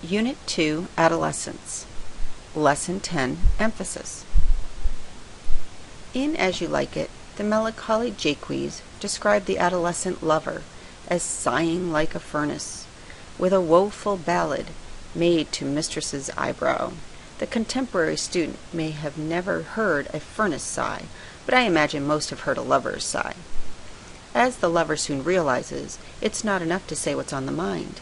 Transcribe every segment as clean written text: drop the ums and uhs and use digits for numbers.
Unit 2, Adolescence. Lesson 10, Emphasis. In As You Like It, the melancholy Jaques described the adolescent lover as sighing like a furnace, with a woeful ballad made to mistress's eyebrow. The contemporary student may have never heard a furnace sigh, but I imagine most have heard a lover's sigh. As the lover soon realizes, it's not enough to say what's on the mind.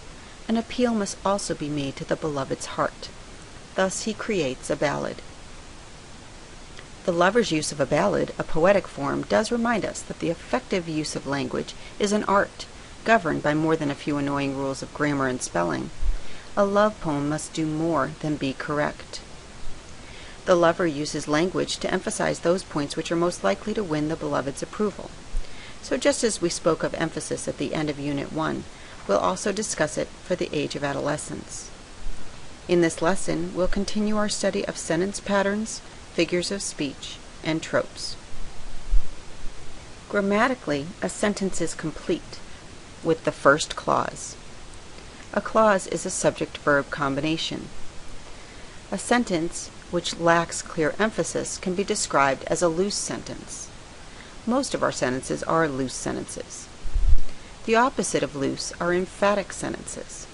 An appeal must also be made to the beloved's heart. Thus he creates a ballad. The lover's use of a ballad, a poetic form, does remind us that the effective use of language is an art, governed by more than a few annoying rules of grammar and spelling. A love poem must do more than be correct. The lover uses language to emphasize those points which are most likely to win the beloved's approval. So just as we spoke of emphasis at the end of Unit 1, we'll also discuss it for the age of adolescence. In this lesson, we'll continue our study of sentence patterns, figures of speech, and tropes. Grammatically, a sentence is complete with the first clause. A clause is a subject-verb combination. A sentence which lacks clear emphasis can be described as a loose sentence. Most of our sentences are loose sentences. The opposite of loose are emphatic sentences.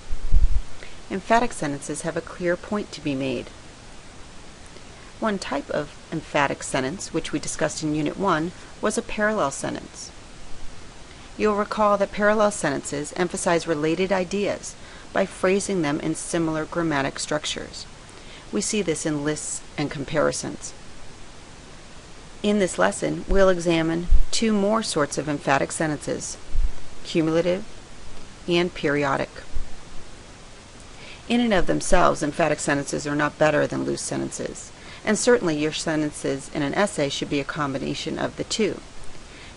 Emphatic sentences have a clear point to be made. One type of emphatic sentence, which we discussed in Unit 1, was a parallel sentence. You'll recall that parallel sentences emphasize related ideas by phrasing them in similar grammatic structures. We see this in lists and comparisons. In this lesson, we'll examine two more sorts of emphatic sentences: cumulative and periodic. In and of themselves, emphatic sentences are not better than loose sentences, and certainly your sentences in an essay should be a combination of the two.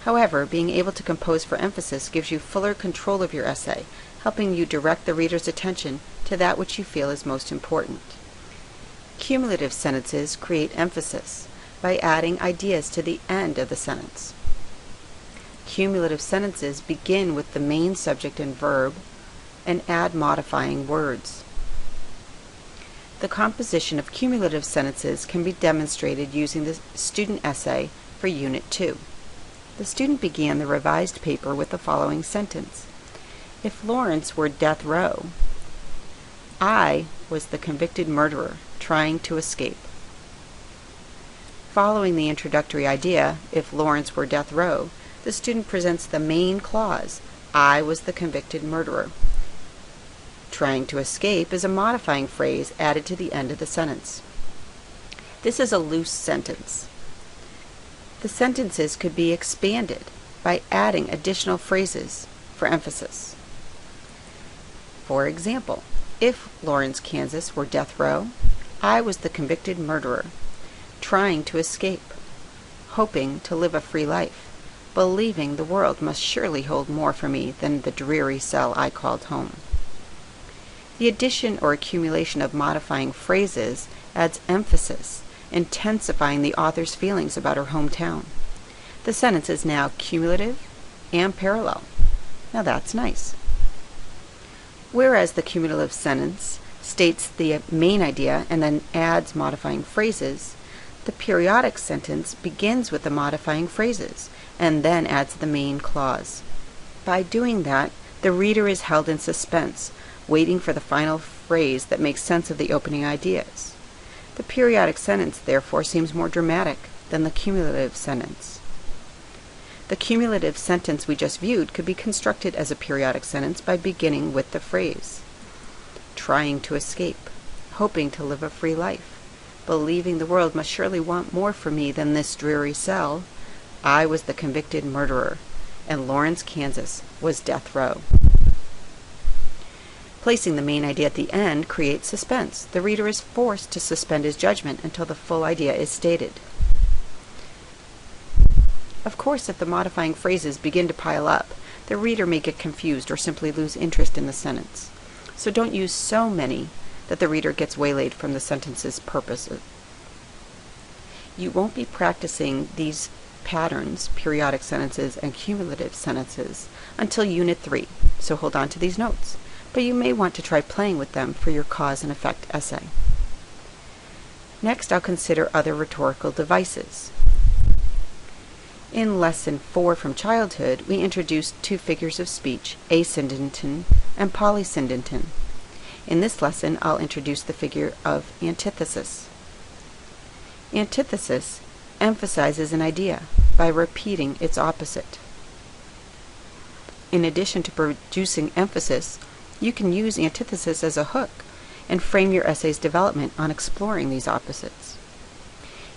However, being able to compose for emphasis gives you fuller control of your essay, helping you direct the reader's attention to that which you feel is most important. Cumulative sentences create emphasis by adding ideas to the end of the sentence. Cumulative sentences begin with the main subject and verb and add modifying words. The composition of cumulative sentences can be demonstrated using the student essay for Unit 2. The student began the revised paper with the following sentence: If Lawrence were death row, I was the convicted murderer trying to escape. Following the introductory idea, if Lawrence were death row, the student presents the main clause, I was the convicted murderer. Trying to escape is a modifying phrase added to the end of the sentence. This is a loose sentence. The sentences could be expanded by adding additional phrases for emphasis. For example, if Lawrence, Kansas were death row, I was the convicted murderer, trying to escape, hoping to live a free life, believing the world must surely hold more for me than the dreary cell I called home. The addition or accumulation of modifying phrases adds emphasis, intensifying the author's feelings about her hometown. The sentence is now cumulative and parallel. Now that's nice. Whereas the cumulative sentence states the main idea and then adds modifying phrases, the periodic sentence begins with the modifying phrases and then adds the main clause. By doing that, the reader is held in suspense, waiting for the final phrase that makes sense of the opening ideas. The periodic sentence, therefore, seems more dramatic than the cumulative sentence. The cumulative sentence we just viewed could be constructed as a periodic sentence by beginning with the phrase, trying to escape, hoping to live a free life, believing the world must surely want more for me than this dreary cell. I was the convicted murderer, and Lawrence, Kansas was death row. Placing the main idea at the end creates suspense. The reader is forced to suspend his judgment until the full idea is stated. Of course, if the modifying phrases begin to pile up, the reader may get confused or simply lose interest in the sentence. So don't use so many that the reader gets waylaid from the sentence's purposes. You won't be practicing these patterns, periodic sentences and cumulative sentences, until Unit 3, so hold on to these notes. but you may want to try playing with them for your cause and effect essay. Next, I'll consider other rhetorical devices. In Lesson 4 from Childhood, we introduced two figures of speech, asyndeton and polysyndeton. In this lesson, I'll introduce the figure of antithesis. Antithesis emphasizes an idea by repeating its opposite. In addition to producing emphasis, you can use antithesis as a hook and frame your essay's development on exploring these opposites.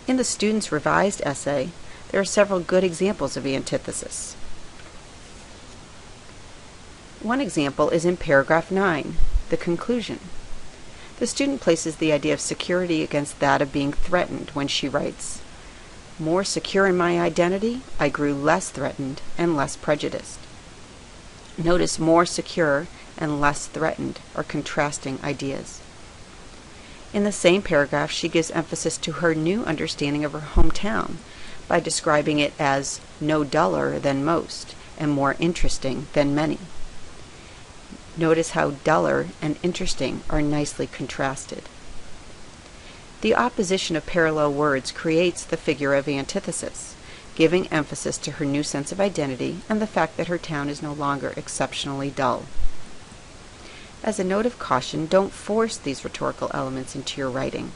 In the student's revised essay, there are several good examples of antithesis. One example is in paragraph 9, the conclusion. The student places the idea of security against that of being threatened when she writes, "More secure in my identity, I grew less threatened and less prejudiced." Notice more secure and less threatened are contrasting ideas. In the same paragraph, she gives emphasis to her new understanding of her hometown by describing it as no duller than most and more interesting than many. Notice how duller and interesting are nicely contrasted. The opposition of parallel words creates the figure of antithesis, giving emphasis to her new sense of identity and the fact that her town is no longer exceptionally dull. As a note of caution, don't force these rhetorical elements into your writing,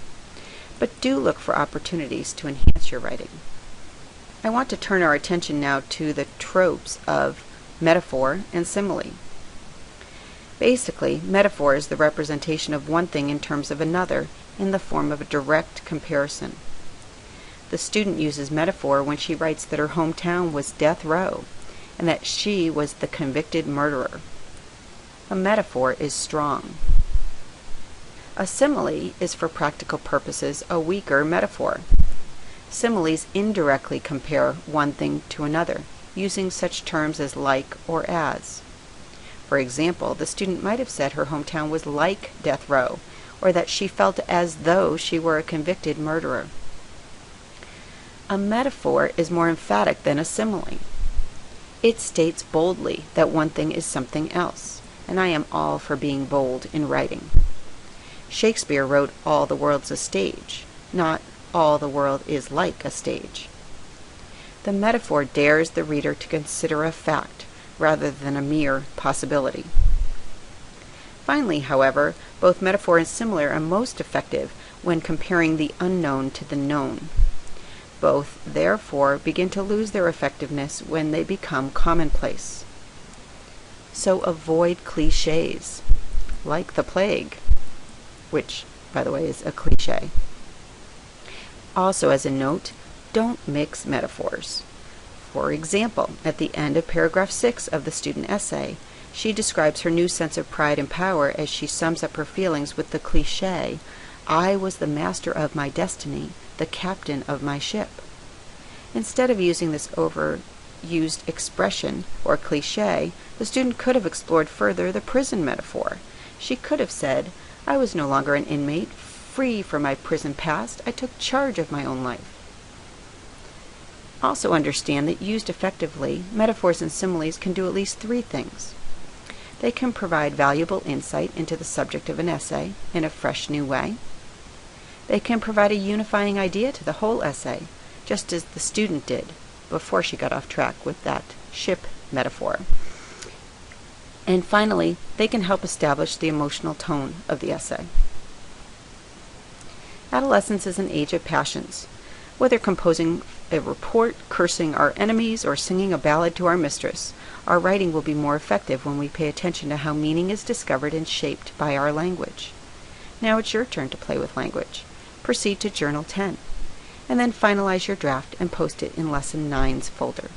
but do look for opportunities to enhance your writing. I want to turn our attention now to the tropes of metaphor and simile. Basically, metaphor is the representation of one thing in terms of another in the form of a direct comparison. The student uses metaphor when she writes that her hometown was death row and that she was the convicted murderer. A metaphor is strong. A simile is for practical purposes a weaker metaphor. Similes indirectly compare one thing to another, using such terms as like or as. For example, the student might have said her hometown was like death row, or that she felt as though she were a convicted murderer. A metaphor is more emphatic than a simile. It states boldly that one thing is something else, and I am all for being bold in writing. Shakespeare wrote "All the world's a stage," not "all the world is like a stage." The metaphor dares the reader to consider a fact rather than a mere possibility. Finally, however, both metaphor and simile are most effective when comparing the unknown to the known. Both, therefore, begin to lose their effectiveness when they become commonplace. So avoid cliches, like the plague, which, by the way, is a cliche. Also, as a note, don't mix metaphors. For example, at the end of paragraph 6 of the student essay, she describes her new sense of pride and power as she sums up her feelings with the cliche, "I was the master of my destiny, the captain of my ship." Instead of using this overused expression or cliche, the student could have explored further the prison metaphor. She could have said, "I was no longer an inmate, free from my prison past. I took charge of my own life." Also understand that used effectively, metaphors and similes can do at least three things. They can provide valuable insight into the subject of an essay in a fresh new way. They can provide a unifying idea to the whole essay, just as the student did before she got off track with that ship metaphor. And finally, they can help establish the emotional tone of the essay. Adolescence is an age of passions. Whether composing a report, cursing our enemies, or singing a ballad to our mistress, our writing will be more effective when we pay attention to how meaning is discovered and shaped by our language. Now it's your turn to play with language. Proceed to Journal 10, and then finalize your draft and post it in Lesson 9's folder.